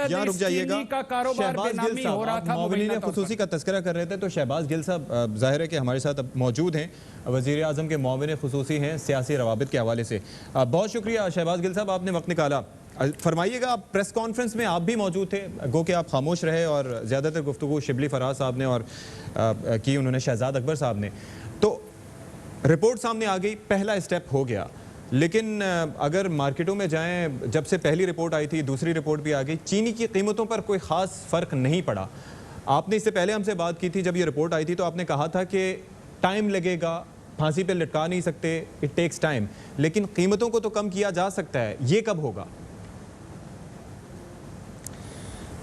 यहाँ रुक जाइएगा। का कारोबार बेनामी हो रहा था। मोमिनीन खुसूसी का तस्करा कर रहे थे, तो शहबाज गिल साहब जाहिर है कि हमारे साथ अब मौजूद हैं, वज़ीर आज़म के मोमिन खुसूसी हैं सियासी रवाबित के हवाले से। बहुत शुक्रिया शहबाज गिल साहब, आपने वक्त निकाला। फरमाइएगा, आप प्रेस कॉन्फ्रेंस में आप भी मौजूद थे, गो कि आप खामोश रहे और ज़्यादातर गुफ्तगू शिबली फराज साहब ने और की उन्होंने शहजाद अकबर साहब ने। तो रिपोर्ट सामने आ गई, पहला स्टेप हो गया, लेकिन अगर मार्केटों में जाएं, जब से पहली रिपोर्ट आई थी दूसरी रिपोर्ट भी आ गई, चीनी की कीमतों पर कोई ख़ास फ़र्क नहीं पड़ा। आपने इससे पहले हमसे बात की थी, जब ये रिपोर्ट आई थी तो आपने कहा था कि टाइम लगेगा, फांसी पे लटका नहीं सकते, इट टेक्स टाइम, लेकिन कीमतों को तो कम किया जा सकता है, ये कब होगा?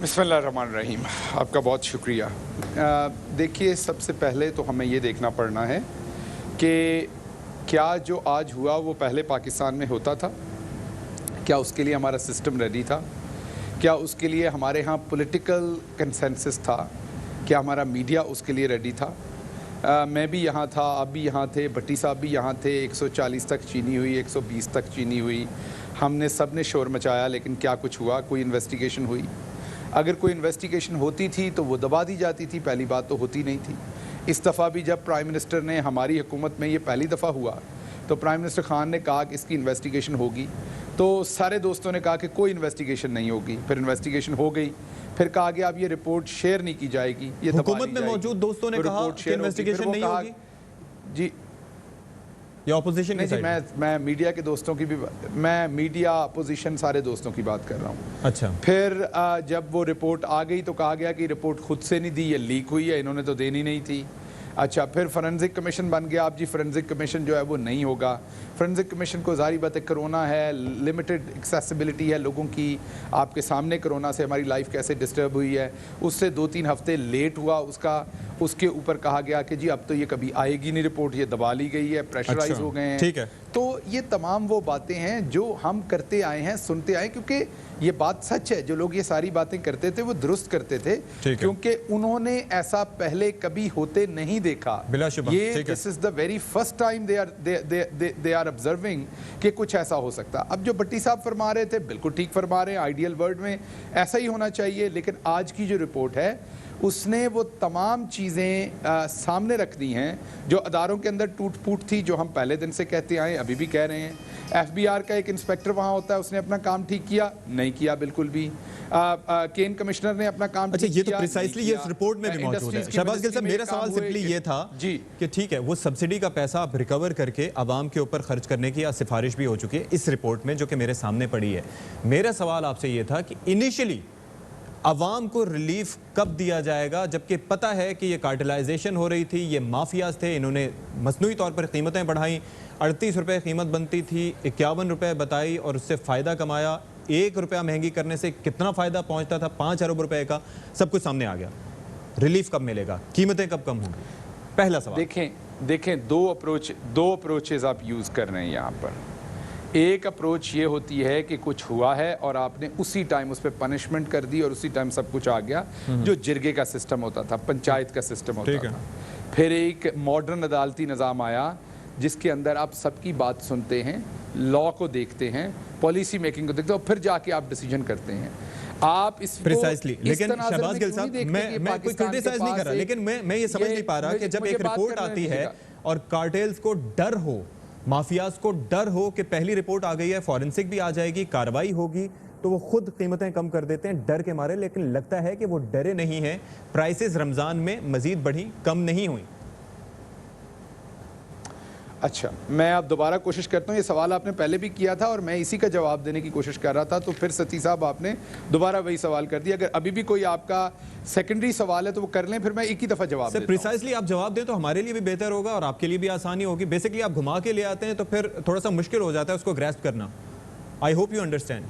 बिस्मिल्लाहिर्रहमानिर्रहीम, आपका बहुत शुक्रिया। देखिए, सबसे पहले तो हमें ये देखना पड़ना है कि क्या जो आज हुआ वो पहले पाकिस्तान में होता था? क्या उसके लिए हमारा सिस्टम रेडी था? क्या उसके लिए हमारे यहाँ पॉलिटिकल कंसेंसस था? क्या हमारा मीडिया उसके लिए रेडी था? मैं भी यहाँ था, आप भी यहाँ थे, भट्टी साहब भी यहाँ थे। 140 तक चीनी हुई, 120 तक चीनी हुई, हमने सब ने शोर मचाया, लेकिन क्या कुछ हुआ? कोई इन्वेस्टिगेशन हुई? अगर कोई इन्वेस्टिगेशन होती थी तो वो दबा दी जाती थी, पहली बात तो होती नहीं थी। इस दफ़ा भी जब प्राइम मिनिस्टर ने, हमारी हुकूमत में ये पहली दफ़ा हुआ, तो प्राइम मिनिस्टर खान ने कहा कि इसकी इन्वेस्टिगेशन होगी, तो सारे दोस्तों ने कहा कि कोई इन्वेस्टिगेशन नहीं होगी। फिर इन्वेस्टिगेशन हो गई, फिर कहा गया अब ये रिपोर्ट शेयर नहीं की जाएगी, ये हुकूमत में मौजूद दोस्तों ने कहा कि इन्वेस्टिगेशन नहीं होगी। जी, ये ऑपोजिशन नहीं, मैं मीडिया के दोस्तों की भी, मैं मीडिया अपोजिशन सारे दोस्तों की बात कर रहा हूँ। अच्छा, फिर जब वो रिपोर्ट आ गई तो कहा गया कि रिपोर्ट खुद से नहीं दी, ये लीक हुई है, इन्होंने तो देनी नहीं थी। अच्छा, फिर फोरेंसिक कमीशन बन गया, अब जी फोरेंसिक कमीशन जो है वो नहीं होगा। फोरेंसिक कमीशन को जारी बात है, कोरोना है, लिमिटेड एक्सेसिबिलिटी है लोगों की, आपके सामने कोरोना से हमारी लाइफ कैसे डिस्टर्ब हुई है, उससे 2-3 हफ्ते लेट हुआ उसका, उसके ऊपर कहा गया कि जी अब तो ये कभी आएगी नहीं रिपोर्ट, ये दबा ली गई है, प्रेशराइज हो गए हैं। ठीक है, तो ये तमाम वो बातें हैं जो हम करते आए हैं, सुनते आए, क्योंकि ये बात सच है, जो लोग ये सारी बातें करते थे वो दुरुस्त करते थे, क्योंकि उन्होंने ऐसा पहले कभी होते नहीं देखा। ये this is the very first time they are observing कि कुछ ऐसा हो सकता। अब जो भट्टी साहब फरमा रहे थे बिल्कुल ठीक फरमा रहे हैं, आइडियल वर्ल्ड में ऐसा ही होना चाहिए, लेकिन आज की जो रिपोर्ट है उसने वो तमाम चीज़ें सामने रख दी हैं जो अदारों के अंदर टूट फूट थी, जो हम पहले दिन से कहते आए, अभी भी कह रहे हैं। FBI का एक इंस्पेक्टर वहाँ होता है, उसने अपना काम ठीक किया? नहीं किया बिल्कुल भी। केन कमिश्नर ने अपना काम ठीक किया? ये तो प्रिसाइसली ये इस रिपोर्ट में भी मौजूद है। शहबाज गिल साहब, मेरा सवाल सिंपली ये था जी कि ठीक है, वो सब्सिडी का पैसा आप रिकवर करके आवाम के ऊपर खर्च करने की सिफारिश भी हो चुकी है इस रिपोर्ट में, जो कि मेरे सामने पड़ी है। मेरा सवाल आपसे ये था कि इनिशियली अवाम को रिलीफ कब दिया जाएगा, जबकि पता है कि ये कार्टेलाइजेशन हो रही थी, ये माफियाज थे, इन्होंने मसनूई तौर पर कीमतें बढ़ाई। 38 रुपये कीमत बनती थी, 51 रुपये बताई और उससे फ़ायदा कमाया। 1 रुपया महंगी करने से कितना फ़ायदा पहुंचता था, 5 अरब रुपए का, सब कुछ सामने आ गया। रिलीफ कब मिलेगा, कीमतें कब कम होंगी? पहला सवाल। देखें दो अप्रोचेज आप यूज़ कर रहे हैं यहाँ पर। एक अप्रोच ये होती है कि कुछ हुआ है और आपने उसी टाइम उस पर पनिशमेंट कर दी और उसी टाइम सब कुछ आ गया, जो जिरगे का सिस्टम होता था, पंचायत का सिस्टम होता था। फिर एक मॉडर्न अदालती निज़ाम आया जिसके अंदर आप सबकी बात सुनते हैं, लॉ को देखते हैं, पॉलिसी मेकिंग को देखते हैं और फिर जाके आप डिसीजन करते हैं। आप इस प्रिसाइसली, लेकिन शहबाज गिल साहब, मैं कोई क्रिटिसाइज नहीं कर रहा, लेकिन मैं ये समझ नहीं पा रहा कि जब एक रिपोर्ट आती है और कार्टेल्स को डर हो, माफियाज को डर हो कि पहली रिपोर्ट आ गई है, फॉरेंसिक भी आ जाएगी, कार्रवाई होगी, तो वो खुद कीमतें कम कर देते हैं डर के मारे। लेकिन लगता है कि वो डरे नहीं हैं, प्राइसेस रमजान में मजीद बढ़ी, कम नहीं हुई। अच्छा, मैं अब दोबारा कोशिश करता हूँ, ये सवाल आपने पहले भी किया था और मैं इसी का जवाब देने की कोशिश कर रहा था, तो फिर सती साहब आपने दोबारा वही सवाल कर दिया। अगर अभी भी कोई आपका सेकेंडरी सवाल है तो वो कर लें, फिर मैं एक ही दफ़ा जवाब देता हूं। प्रिसाइसली आप जवाब दें तो हमारे लिए भी बेहतर होगा और आपके लिए भी आसानी होगी। बेसिकली आप घुमा के ले आते हैं तो फिर थोड़ा सा मुश्किल हो जाता है उसको ग्रैस्प करना। I hope you understand.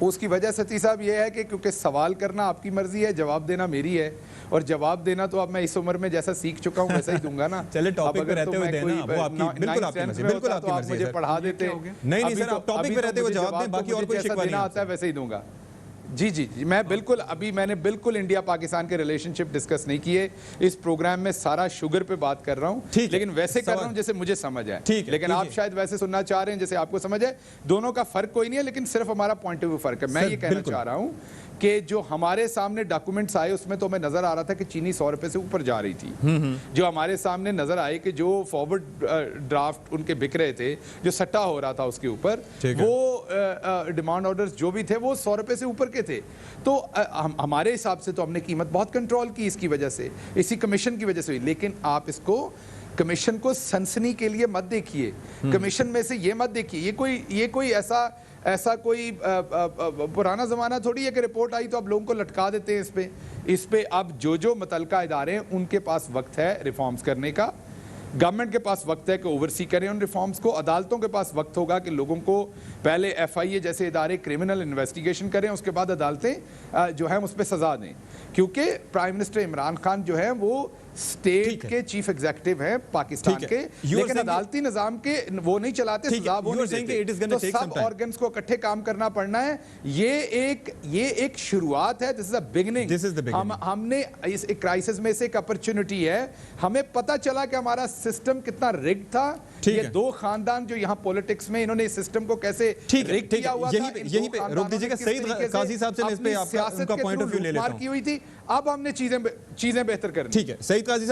उसकी वजह सती साहब ये है कि क्योंकि सवाल करना आपकी मर्जी है, जवाब देना मेरी है, और जवाब देना तो अब मैं इस उम्र में जैसा सीख चुका हूँ वैसा ही दूंगा ना। चले टॉपिक पे रहते हुए देना, वो आपकी बिल्कुल आपकी मर्जी, बिल्कुल आपकी मर्जी। मुझे पढ़ा देते, नहीं सर, आप टॉपिक पे रहते हुए जवाब दें, बाकी और कोई शिकवा नहीं आता है वैसे ही दूंगा। जी जी जी, मैं बिल्कुल मैंने बिल्कुल इंडिया पाकिस्तान के रिलेशनशिप डिस्कस नहीं किए। इस प्रोग्राम में सारा शुगर पे बात कर रहा हूँ, ठीक है। लेकिन वैसे कर सवाल- रहा हूँ जैसे मुझे समझ है। ठीक है, लेकिन आप कीजिए। शायद वैसे सुनना चाह रहे हैं जैसे आपको समझ है। दोनों का फर्क कोई नहीं है, लेकिन सिर्फ हमारा पॉइंट ऑफ व्यू फर्क है। मैं सर, ये कहना बिल्कुल। चाह रहा हूँ कि जो हमारे सामने डॉक्यूमेंट्स आए उसमें तो हमें नजर आ रहा था कि चीनी 100 रुपए से ऊपर जा रही थी। जो हमारे सामने नजर आए कि जो फॉरवर्ड ड्राफ्ट उनके बिक रहे थे, जो सट्टा हो रहा था उसके ऊपर, ठीक है। वो डिमांड ऑर्डर्स जो भी थे वो 100 रुपए से ऊपर के थे। तो हमारे हिसाब से तो हमने कीमत बहुत कंट्रोल की इसकी वजह से, इसी कमीशन की वजह से हुई। लेकिन आप इसको कमीशन को सनसनी के लिए मत देखिए, कमीशन में से ये मत देखिए। ये कोई ऐसा कोई पुराना ज़माना थोड़ी है कि रिपोर्ट आई तो अब लोगों को लटका देते हैं इस पे। अब जो मुतलका इदारे हैं उनके पास वक्त है रिफॉर्म्स करने का, गवर्नमेंट के पास वक्त है कि ओवरसी करें उन रिफॉर्म्स को, अदालतों के पास वक्त होगा कि लोगों को पहले FIA जैसे इदारे क्रिमिनल इन्वेस्टिगेशन करें, उसके बाद अदालतें जो हैं उस पर सजा दें। क्योंकि प्राइम मिनिस्टर इमरान खान जो है वो स्टेट के चीफ एग्जीक्यूटिव हैं पाकिस्तान ठीक के, है। You are लेकिन saying अदालती निजाम के वो नहीं चलाते, ठीक है। सजा वो You नहीं are saying देते। कि it is gonna तो take some सब time. ऑर्गन्स को इकट्ठे काम करना पड़ना है। ये एक शुरुआत है। This is a beginning. This is the beginning. हमने इस क्राइसिस में से एक अपॉर्चुनिटी है। हमें पता चला कि हमारा सिस्टम कितना रिग्ड था। ठीक ये है। दो खानदान जो यहाँ पॉलिटिक्स में इन्होंने इस सिस्टम को कैसे ठीक है, रिग ठीक किया है। हुआ यहीं था, पे- इन यहीं दो पे खानदानों रोक दीजिएगा। ने किस सईद तरीके से काजी साहब से इस पे अपनी आपका- सियासत उनका के point थ्रू of view ले लेता लूटमार हूं। की हुई थी। अब हमने चीजें बेहतर करनी। ठीक है, सईद काजी साहब